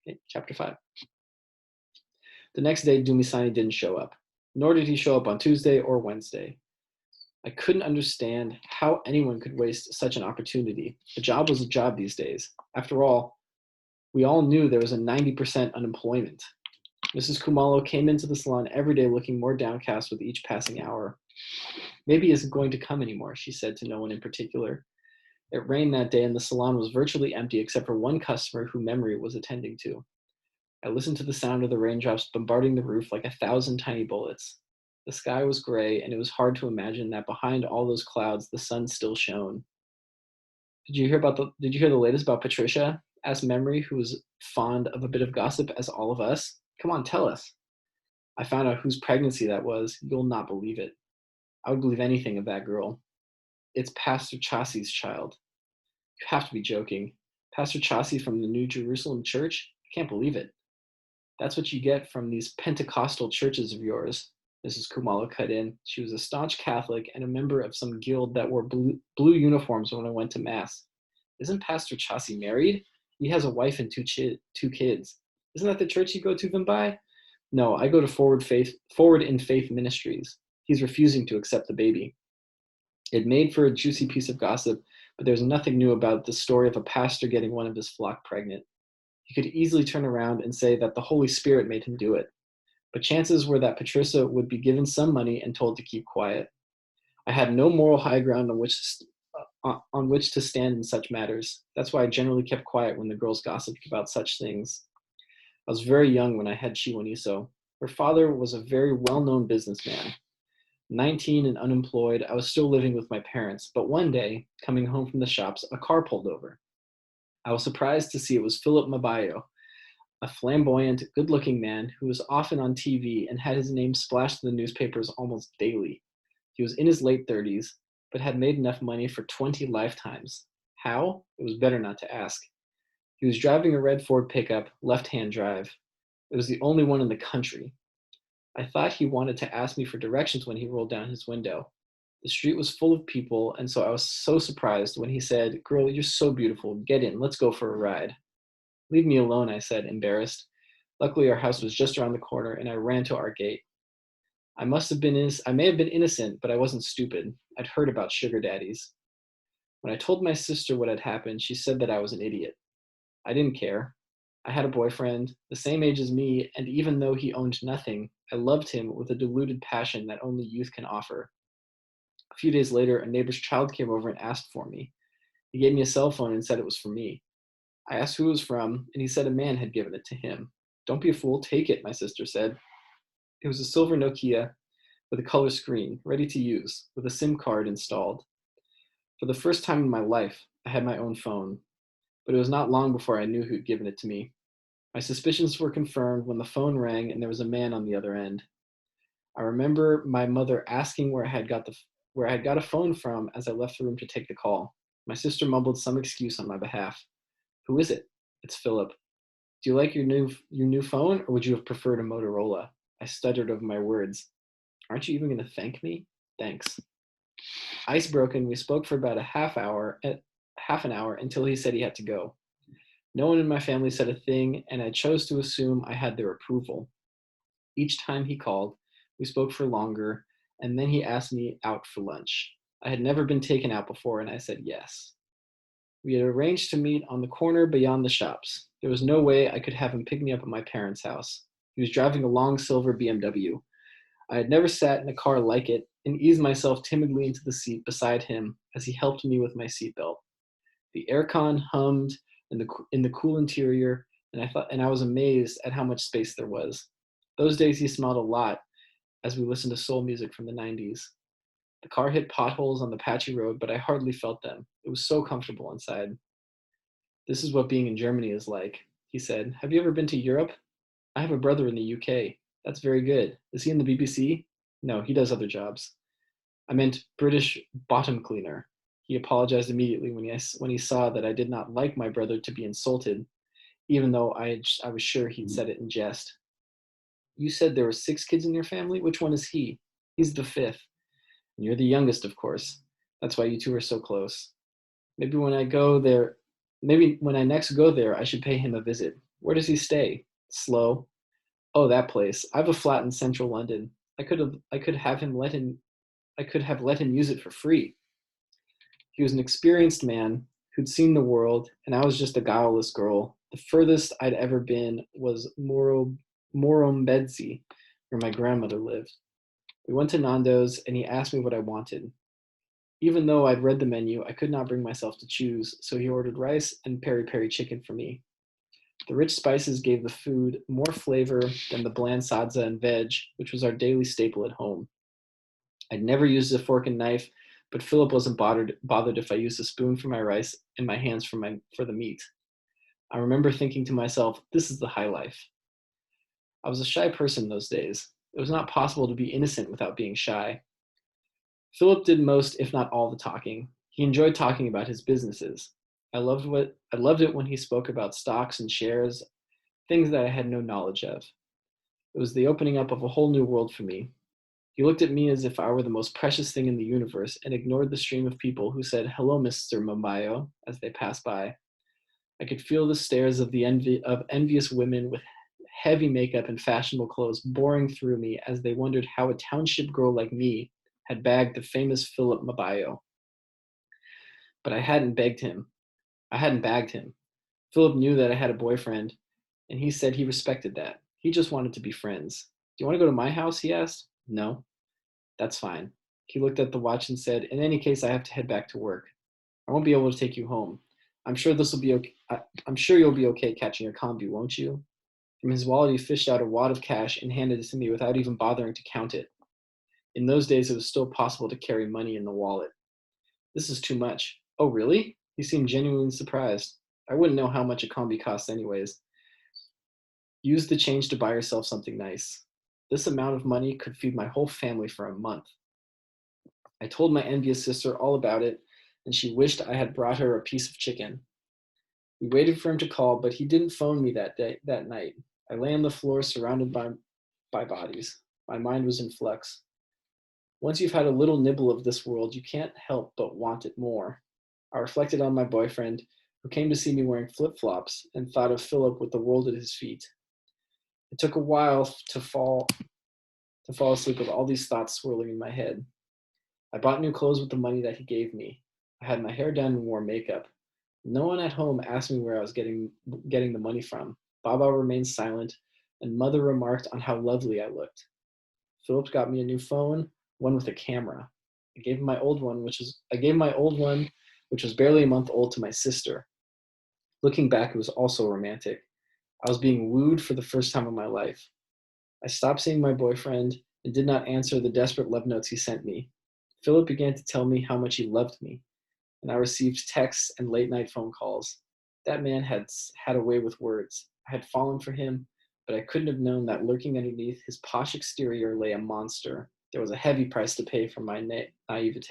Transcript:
Okay, chapter 5. The next day, Dumisani didn't show up, nor did he show up on Tuesday or Wednesday. I couldn't understand how anyone could waste such an opportunity. A job was a job these days. After all, we all knew there was a 90% unemployment. Mrs. Kumalo came into the salon every day looking more downcast with each passing hour. Maybe he isn't going to come anymore, she said to no one in particular. It rained that day and the salon was virtually empty except for one customer who Memory was attending to. I listened to the sound of the raindrops bombarding the roof like 1,000 tiny bullets. The sky was gray, and it was hard to imagine that behind all those clouds the sun still shone. Did you hear the latest about Patricia? Asked Memory, who was fond of a bit of gossip as all of us. Come on, tell us. I found out whose pregnancy that was. You'll not believe it. I would believe anything of that girl. It's Pastor Chassi's child. You have to be joking. Pastor Chassi from the New Jerusalem Church? I can't believe it. That's what you get from these Pentecostal churches of yours, Mrs. Kumalo cut in. She was a staunch Catholic and a member of some guild that wore blue uniforms when I went to Mass. Isn't Pastor Chassi married? He has a wife and two kids. Isn't that the church you go to, Vimbai? No, I go to Forward in Faith Ministries. He's refusing to accept the baby. It made for a juicy piece of gossip, but there's nothing new about the story of a pastor getting one of his flock pregnant. He could easily turn around and say that the Holy Spirit made him do it. But chances were that Patricia would be given some money and told to keep quiet. I had no moral high ground on which to stand in such matters. That's why I generally kept quiet when the girls gossiped about such things. I was very young when I had Chiwoniso. Her father was a very well-known businessman. 19 and unemployed, I was still living with my parents, but one day, coming home from the shops, a car pulled over. I was surprised to see it was Philip Mabayo, a flamboyant, good-looking man who was often on TV and had his name splashed in the newspapers almost daily. He was in his late 30s, but had made enough money for 20 lifetimes. How? It was better not to ask. He was driving a red Ford pickup, left-hand drive. It was the only one in the country. I thought he wanted to ask me for directions when he rolled down his window. The street was full of people, and so I was so surprised when he said, "Girl, you're so beautiful. Get in. Let's go for a ride." "Leave me alone," I said, embarrassed. Luckily, our house was just around the corner, and I ran to our gate. I may have been innocent, but I wasn't stupid. I'd heard about sugar daddies. When I told my sister what had happened, she said that I was an idiot. I didn't care. I had a boyfriend, the same age as me, and even though he owned nothing, I loved him with a deluded passion that only youth can offer. A few days later, a neighbor's child came over and asked for me. He gave me a cell phone and said it was for me. I asked who it was from, and he said a man had given it to him. "Don't be a fool, take it," my sister said. It was a silver Nokia with a color screen, ready to use, with a SIM card installed. For the first time in my life, I had my own phone, but it was not long before I knew who'd given it to me. My suspicions were confirmed when the phone rang and there was a man on the other end. I remember my mother asking where I had got a phone from as I left the room to take the call. My sister mumbled some excuse on my behalf. "Who is it?" "It's Philip." "Do you like your new phone, or would you have preferred a Motorola?" I stuttered over my words. "Aren't you even going to thank me?" "Thanks." Ice broken, we spoke for about half an hour until he said he had to go. No one in my family said a thing, and I chose to assume I had their approval. Each time he called, we spoke for longer, and then he asked me out for lunch. I had never been taken out before, and I said yes. We had arranged to meet on the corner beyond the shops. There was no way I could have him pick me up at my parents' house. He was driving a long silver BMW. I had never sat in a car like it, and eased myself timidly into the seat beside him as he helped me with my seatbelt. The aircon hummed in the cool interior, and I was amazed at how much space there was. Those days he smiled a lot as we listened to soul music from the 90s. The car hit potholes on the patchy road, but I hardly felt them. It was so comfortable inside. "This is what being in Germany is like," he said. "Have you ever been to Europe?" "I have a brother in the UK. That's very good. Is he in the BBC?" "No, he does other jobs." "I meant British bottom cleaner." He apologized immediately when he saw that I did not like my brother to be insulted, even though I was sure he'd said it in jest. "You said there were 6 kids in your family? Which one is he?" "He's the fifth. And you're the youngest, of course. That's why you two are so close. Maybe when I next go there, I should pay him a visit. Where does he stay? Slow. Oh, that place. I have a flat in central London. I could have let him use it for free. He was an experienced man who'd seen the world, and I was just a guileless girl. The furthest I'd ever been was Morombedzi, where my grandmother lived. We went to Nando's, and he asked me what I wanted. Even though I'd read the menu, I could not bring myself to choose, so he ordered rice and peri peri chicken for me. The rich spices gave the food more flavor than the bland sadza and veg, which was our daily staple at home. I'd never used a fork and knife, but Philip wasn't bothered if I used a spoon for my rice and my hands for the meat. I remember thinking to myself, this is the high life. I was a shy person those days. It was not possible to be innocent without being shy. Philip did most, if not all, the talking. He enjoyed talking about his businesses. I loved it when he spoke about stocks and shares, things that I had no knowledge of. It was the opening up of a whole new world for me. He looked at me as if I were the most precious thing in the universe and ignored the stream of people who said, "Hello, Mr. Mambayo," as they passed by. I could feel the stares of envious women with heavy makeup and fashionable clothes boring through me as they wondered how a township girl like me had bagged the famous Philip Mabayo. But I hadn't begged him. I hadn't bagged him. Philip knew that I had a boyfriend, and he said he respected that. He just wanted to be friends. Do you want to go to my house? He asked. No. That's fine. He looked at the watch and said, in any case, I have to head back to work. I won't be able to take you home. I'm sure this will be okay. I'm sure you'll be okay catching a combi, won't you? From his wallet, he fished out a wad of cash and handed it to me without even bothering to count it. In those days, it was still possible to carry money in the wallet. This is too much. Oh, really? He seemed genuinely surprised. I wouldn't know how much a combi costs anyways. Use the change to buy yourself something nice. This amount of money could feed my whole family for a month. I told my envious sister all about it, and she wished I had brought her a piece of chicken. We waited for him to call, but he didn't phone me that night. I lay on the floor surrounded by bodies. My mind was in flux. Once you've had a little nibble of this world, you can't help but want it more. I reflected on my boyfriend, who came to see me wearing flip-flops, and thought of Philip with the world at his feet. It took a while to fall asleep with all these thoughts swirling in my head. I bought new clothes with the money that he gave me. I had my hair done and wore makeup. No one at home asked me where I was getting the money from. Baba remained silent, and Mother remarked on how lovely I looked. Philip got me a new phone, one with a camera. I gave my old one, which was barely a month old, to my sister. Looking back, it was also romantic. I was being wooed for the first time in my life. I stopped seeing my boyfriend and did not answer the desperate love notes he sent me. Philip began to tell me how much he loved me, and I received texts and late night phone calls. That man had a way with words. I had fallen for him, but I couldn't have known that lurking underneath his posh exterior lay a monster. There was a heavy price to pay for my naivete.